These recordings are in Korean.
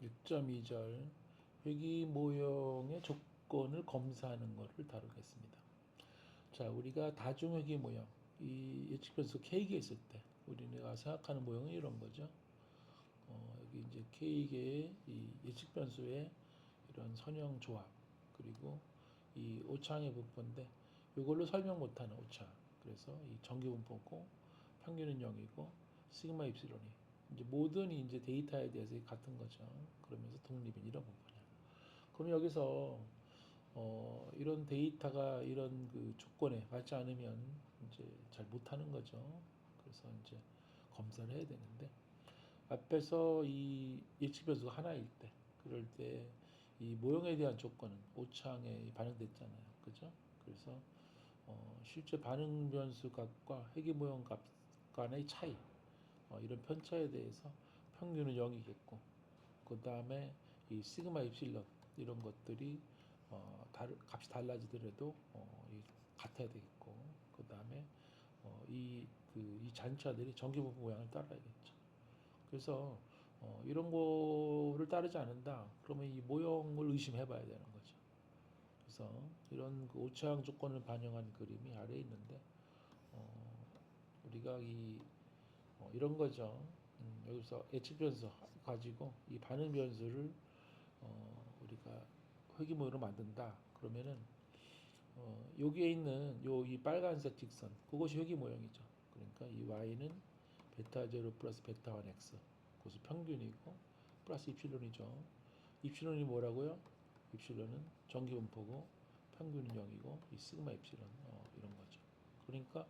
6.2절 회귀 모형의 조건을 검사하는 것을 다루겠습니다. 자, 우리가 다중 회귀 모형, 이 예측 변수 K가 있을 때 우리가 생각하는 모형은 이런 거죠. 여기 이제 K개의 이 예측 변수의 이런 선형 조합, 그리고 이 오차항의 분포인데 이걸로 설명 못하는 오차항. 그래서 이 정규 분포고 평균은 0이고 시그마 입시론이 이제 모든 이제 데이터에 대해서 같은 거죠. 그러면서 독립인 이런 부분이야. 그럼 여기서 이런 데이터가 이런 그 조건에 맞지 않으면 이제 잘 못하는 거죠. 그래서 이제 검사를 해야 되는데 앞에서 이 예측 변수가 하나일 때 그럴 때 이 모형에 대한 조건은 오차항에 반영됐잖아요. 그죠? 그래서 실제 반응 변수 값과 회귀 모형 값 간의 차이 이런 편차에 대해서 평균은 0이겠고 그 다음에 이 시그마 입실론 이런 것들이 값이 달라지더라도 같아야 되겠고 그 다음에 이 잔차들이 전기분포 모양을 따라야겠죠. 그래서 이런 거를 따르지 않는다. 그러면 이 모형을 의심해봐야 되는 거죠. 그래서 이런 그 오차항 조건을 반영한 그림이 아래에 있는데 우리가 이런 거죠. 여기서 예측 변수 가지고 이 반응 변수를 우리가 회귀 모형으로 만든다. 그러면은 여기에 있는 이 빨간색 직선 그것이 회귀 모형이죠. 그러니까 이 y는 베타 제로 플러스 베타 1 x 그것이 평균이고 플러스 입실론이죠. 입실론이 뭐라고요? 입실론은 정기 분포고 평균은 0이고 이 시그마 입실론 이런 거죠. 그러니까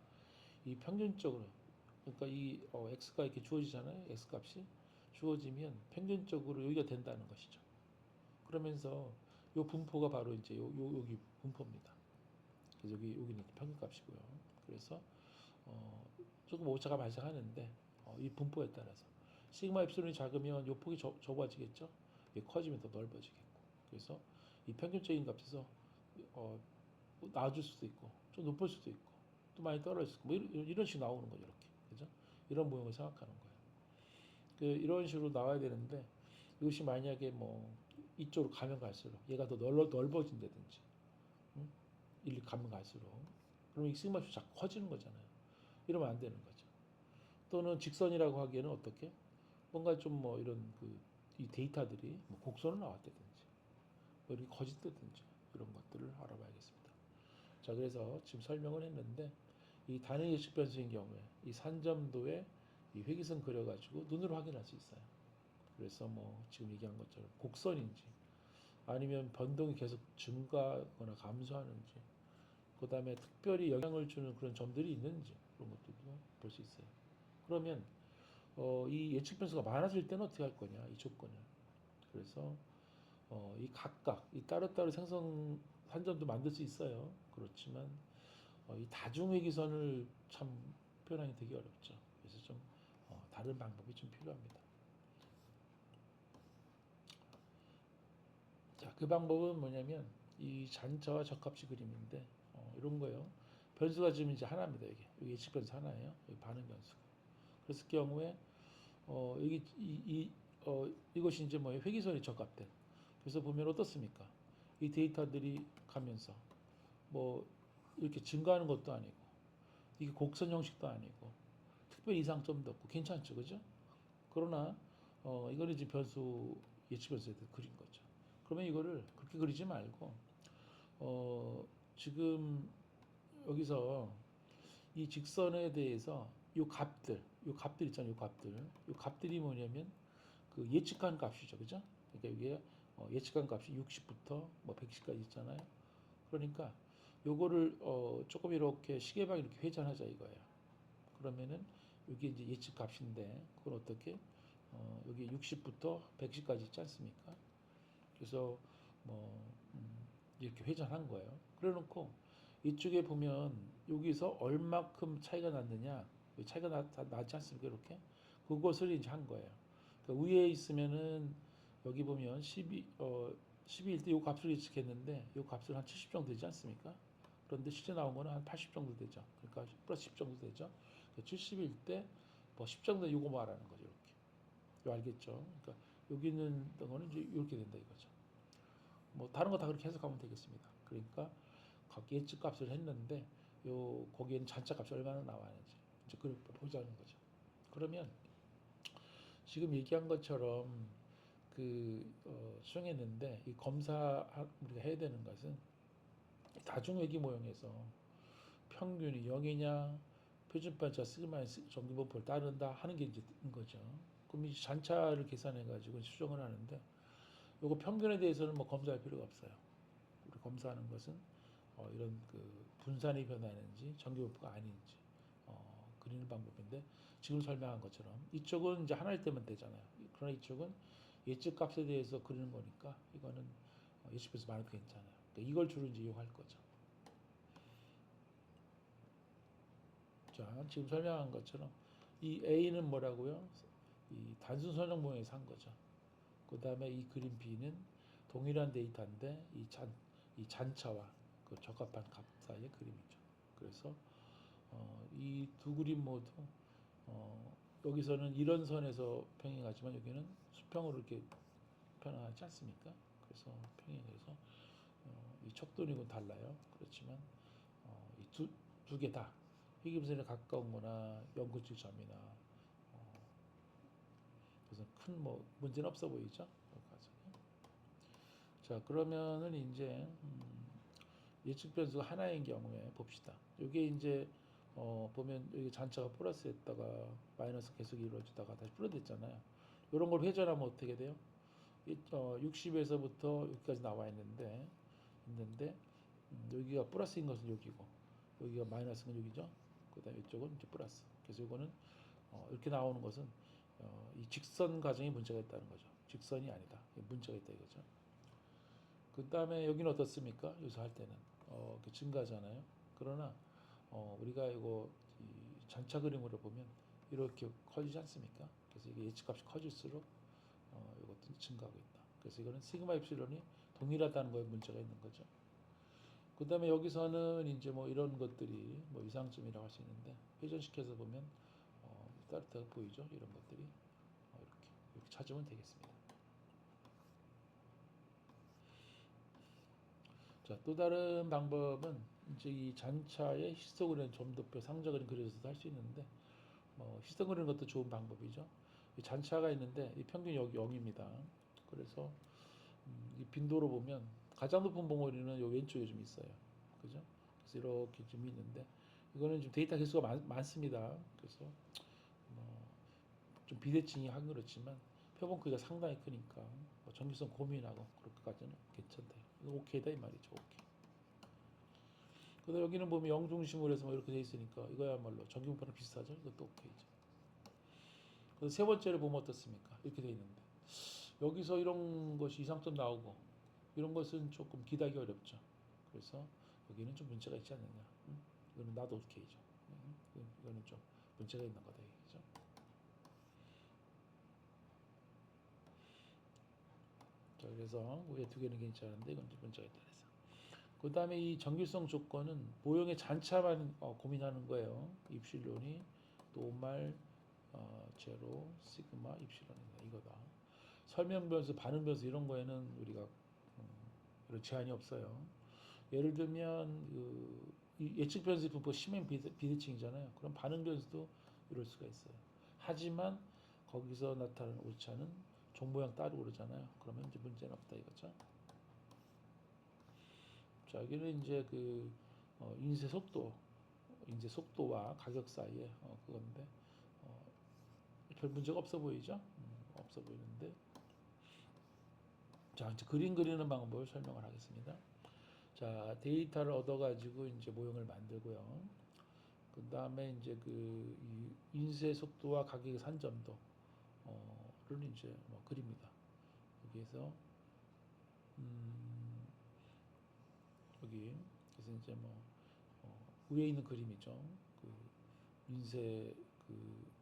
이 평균적으로 그러니까 이 x가 이렇게 주어지잖아요. x 값이 주어지면 평균적으로 여기가 된다는 것이죠. 그러면서 요 분포가 바로 이제 여기 분포입니다. 그래서 여기는 평균값이고요. 그래서 조금 오차가 발생하는데 이 분포에 따라서 시그마 입실론이 작으면 이 폭이 좁아지겠죠. 커지면 더 넓어지겠고. 그래서 이 평균적인 값에서 낮을 수도 있고 좀 높을 수도 있고 또 많이 떨어질 수도 있고 뭐 이런 식으로 나오는 거죠. 이렇게 그죠? 이런 모형을 생각하는 거예요. 이런 식으로 나와야 되는데 이것이 만약에 뭐 이쪽으로 가면 갈수록 얘가 더 넓어진다든지 일리 가면 갈수록 그러면 이 시그마 값이 자꾸 커지는 거잖아요. 이러면 안 되는 거죠. 또는 직선이라고 하기에는 어떻게 뭔가 좀 뭐 이런 이 데이터들이 뭐 곡선으로 나왔다든지 뭐 이렇게 커진다든지 이런 것들을 알아봐야겠습니다. 자, 그래서 지금 설명을 했는데 이 단위 예측 변수인 경우에 이 산점도에 이 회기선 그려가지고 눈으로 확인할 수 있어요. 그래서 뭐 지금 얘기한 것처럼 곡선인지 아니면 변동이 계속 증가하거나 감소하는지 그 다음에 특별히 영향을 주는 그런 점들이 있는지 그런 것들도 볼 수 있어요. 그러면 이 예측 변수가 많아질 때는 어떻게 할 거냐 이 조건을. 그래서 이 각각 이 따로따로 생성 산점도 만들 수 있어요. 그렇지만 이 다중회기선을 참 표현하기 되게 어렵죠. 그래서 좀 다른 방법이 좀 필요합니다. 자, 그 방법은 뭐냐면 이 잔차와 적합치 그림인데 이런 거요. 변수가 지금 이제 하나입니다. 여기 예측 변수 하나예요. 여기 반응 변수. 그랬을 경우에 여기 이것이 이제 뭐 회기선이 적합된. 그래서 보면 어떻습니까? 이 데이터들이 가면서 뭐 이렇게 증가하는 것도 아니고 이게 곡선 형식도 아니고 특별히 이상점도 없고 괜찮죠, 그죠? 그러나 이거는 이제 변수 예측 변수에 대해 그린 거죠. 그러면 이거를 그렇게 그리지 말고 지금 여기서 이 직선에 대해서 요 값들 있잖아요, 요 값들이 뭐냐면 그 예측한 값이죠, 그죠? 그러니까 이게 예측한 값이 60부터 뭐 110까지 있잖아요. 그러니까 요거를 조금 이렇게 시계방 이렇게 회전하자 이거예요. 그러면은 이게 이제 예측 값인데 그걸 어떻게 여기 60부터 110까지 있지 않습니까? 그래서 뭐 이렇게 회전한 거예요. 그래놓고 이쪽에 보면 여기서 얼마큼 차이가 났느냐 차이가 나지 않습니까? 이렇게 그것을 이제 한 거예요. 그러니까 위에 있으면은 여기 보면 12일 때 이 값을 예측했는데 이 값을 한 70 정도 되지 않습니까? 그런데 실제 나온 거는 한 80 정도 되죠. 그러니까 플러스 10 정도 되죠. 70일 때 뭐 10 정도 이거 말하는 거죠. 이렇게. 알겠죠? 그러니까 여기 있는 거는 이제 이렇게 된다 이거죠. 뭐 다른 거 다 그렇게 해석하면 되겠습니다. 그러니까 각 예측 값을 했는데 요 거기에는 잔차 값이 얼마나 나와야지 이제 그걸 보자는 거죠. 그러면 지금 얘기한 것처럼 수정했는데 이 검사 우리가 해야 되는 것은 다중회귀 모형에서 평균이 0이냐 표준반차 시그마의 정규분포를 따른다 하는 게 이제 인 거죠. 그럼 이 잔차를 계산해 가지고 수정을 하는데 요거 평균에 대해서는 뭐 검사할 필요가 없어요. 우리 검사하는 것은 이런 분산이 변하는지 정규분포가 아닌지 그리는 방법인데 지금 설명한 것처럼 이쪽은 이제 하나일 때면 되잖아요. 그러나 이쪽은 예측 값에 대해서 그리는 거니까 이거는 예측에서 많아도 괜찮아요. 그러니까 이걸 주로 이제 이용할 거죠. 자, 지금 설명한 것처럼 이 A는 뭐라고요? 이 단순 선형 모형에서 한 거죠. 그 다음에 이 그림 B는 동일한 데이터인데 이 잔차와 그 적합한 값 사이의 그림이죠. 그래서 이 두 그림 모두 여기서는 이런 선에서 평행하지만 여기는 수평으로 이렇게 평행하지 않습니까? 그래서 평행해서 이 척도닉은 달라요. 그렇지만 이 두 개 다 희귀분선에 가까운 거나 연구치 점이나 그래서 큰 뭐 문제는 없어 보이죠? 자, 그러면은 이제 예측 변수가 하나인 경우에 봅시다. 이게 이제 보면 여기 잔차가 플러스였다가 마이너스 계속 이루어지다가 다시 플러스됐잖아요. 이런 걸 회전하면 어떻게 돼요? 60에서부터 여기까지 나와 있는데 여기가 플러스인 것은 여기고 여기가 마이너스인 건 여기죠. 그다음에 이쪽은 이제 플러스. 그래서 이거는 이렇게 나오는 것은 이 직선 과정에 문제가 있다는 거죠. 직선이 아니다. 문제가 있다 이거죠. 그 다음에 여기는 어떻습니까? 여기서 할 때는 증가잖아요. 그러나 우리가 이거 이 잔차 그림으로 보면 이렇게 커지지 않습니까? 그래서 이게 예측값이 커질수록 이것도 증가하고 있다. 그래서 이거는 시그마 입실론이 동일하다는 거에 문제가 있는 거죠. 그 다음에 여기서는 이제 뭐 이런 것들이 뭐 이상점이라고 할 수 있는데 회전시켜서 보면 따뜻하게 보이죠? 이런 것들이 이렇게 찾으면 되겠습니다. 자, 또 다른 방법은 이제 이 잔차의 히스토그램 점도표 상적을 그려서도 할 수 있는데 히스토 그리는 것도 좋은 방법이죠. 이 잔차가 있는데 이 평균이 여기 0입니다. 그래서 이 빈도로 보면 가장 높은 봉우리는 요 왼쪽에 좀 있어요. 그죠? 그래서 이렇게 좀 있는데 이거는 좀 데이터 개수가 많습니다. 그래서 좀 비대칭이 하긴 그렇지만 표본 크기가 상당히 크니까 정기성 고민하고 그렇게까지는 괜찮다. 이거 오케이다 이 말이죠. 오케이. 그다음 여기는 보면 영 중심으로 해서 뭐 이렇게 돼 있으니까 이거야말로 정기분포랑 비슷하죠. 이것도 오케이죠. 그래서 세 번째를 보면 어떻습니까? 이렇게 돼 있는데 여기서 이런 것이 이상점 나오고 이런 것은 조금 기대하기 어렵죠. 그래서 여기는 좀 문제가 있지 않느냐. 이거는 나도 오케이죠. 이거는 좀 문제가 있는 거다 얘기죠. 자, 그래서 위에 두 개는 괜찮은데 이건 좀 문제가 있다 그래서. 그 다음에 이 정규성 조건은 모형의 잔차만 고민하는 거예요. 입실론이 노말 제로 시그마 입실론이다 이거다. 설명 변수, 반응 변수 이런 거에는 우리가 이런 제한이 없어요. 예를 들면 예측 변수 분포 심행 비대칭이잖아요. 그럼 반응 변수도 이럴 수가 있어요. 하지만 거기서 나타나는 오차는 종 모양 따로 그러잖아요. 그러면 이제 문제는 없다 이거죠. 자, 여기는 이제 인쇄 속도와 가격 사이에 그건데 별 문제가 없어 보이죠? 없어 보이는데 자, 이제 그림 그리는 방법을 설명을 하겠습니다. 자, 데이터를 얻어가지고 이제 모형을 만들고요. 그 다음에 이제 인쇄 속도와 가격의 산점도를 이제 그립니다. 여기에서 여기 그래서 이제 위에 있는 그림이죠. 그 인쇄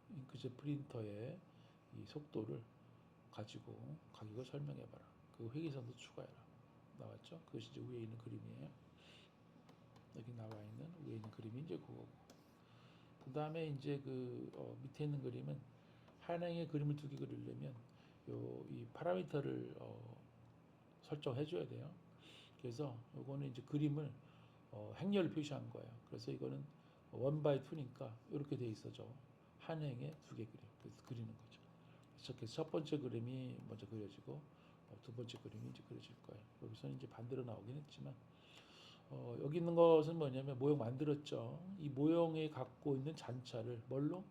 잉크젯 프린터의 이 속도를 가지고 가격을 설명해봐라. 그 회계선도 추가해라. 나왔죠? 그것이 이제 위에 있는 그림이에요. 여기 나와 있는 위에 있는 그림이 이제 그거고. 그 다음에 이제 밑에 있는 그림은 하나의 그림을 두 개 그리려면 이 파라미터를 설정해 줘야 돼요. 그래서 요거는 이제 그림을 행렬을 표시한 거예요. 그래서 이거는 1/2니까 이렇게 돼 있어죠. 한 행에 두 개 그래서 그리는 거죠. 그래서 첫 번째 그림이 먼저 그려지고 두 번째 그림이 이제 그려질 거예요. 여기서는 이제 반대로 나오긴 했지만 여기 있는 것은 뭐냐면 모형 만들었죠. 이 모형에 갖고 있는 잔차를 뭘로?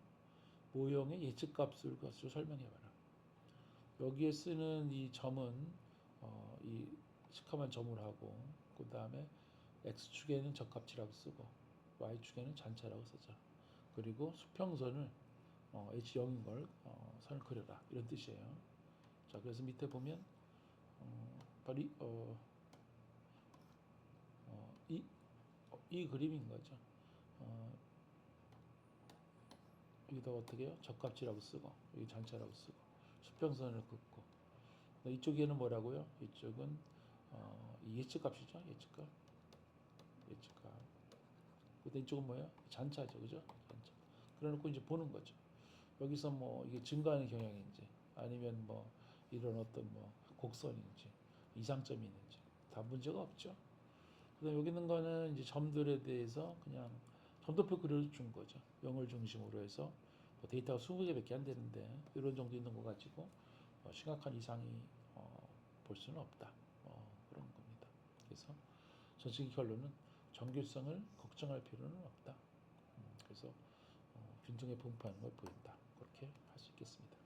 모형의 예측값을 것으로 설명해봐라. 여기에 쓰는 이 점은 이 시커먼 점을 하고 그 다음에 x축에는 적합치라고 쓰고 y축에는 잔차라고 쓰죠. 그리고 수평선을 h0인 걸 선을 그려라 이런 뜻이에요. 자 그래서 밑에 보면 바로 이 그림인 거죠. 여기다 어떻게 해요? 적합치라고 쓰고 여기 잔차라고 쓰고 수평선을 긋고 이쪽에는 뭐라고요? 이쪽은 이 예측값이죠. 예측값. 근데 이쪽은 뭐예요? 잔차죠, 그죠? 잔차. 그래놓고 이제 보는 거죠. 여기서 뭐 이게 증가하는 경향인지 아니면 뭐 이런 어떤 뭐 곡선인지 이상점이 있는지 다 문제가 없죠. 그다음 여기 있는 거는 이제 점들에 대해서 그냥 점도표 그려준 거죠. 0을 중심으로 해서 뭐 데이터가 20개밖에 안 되는데 이런 정도 있는 거 가지고 심각한 이상이 볼 수는 없다. 그런 겁니다. 그래서 전체적인 결론은 정규성을 걱정할 필요는 없다. 그래서 균등에 분포하는 걸 보인다. 그렇게 할 수 있겠습니다.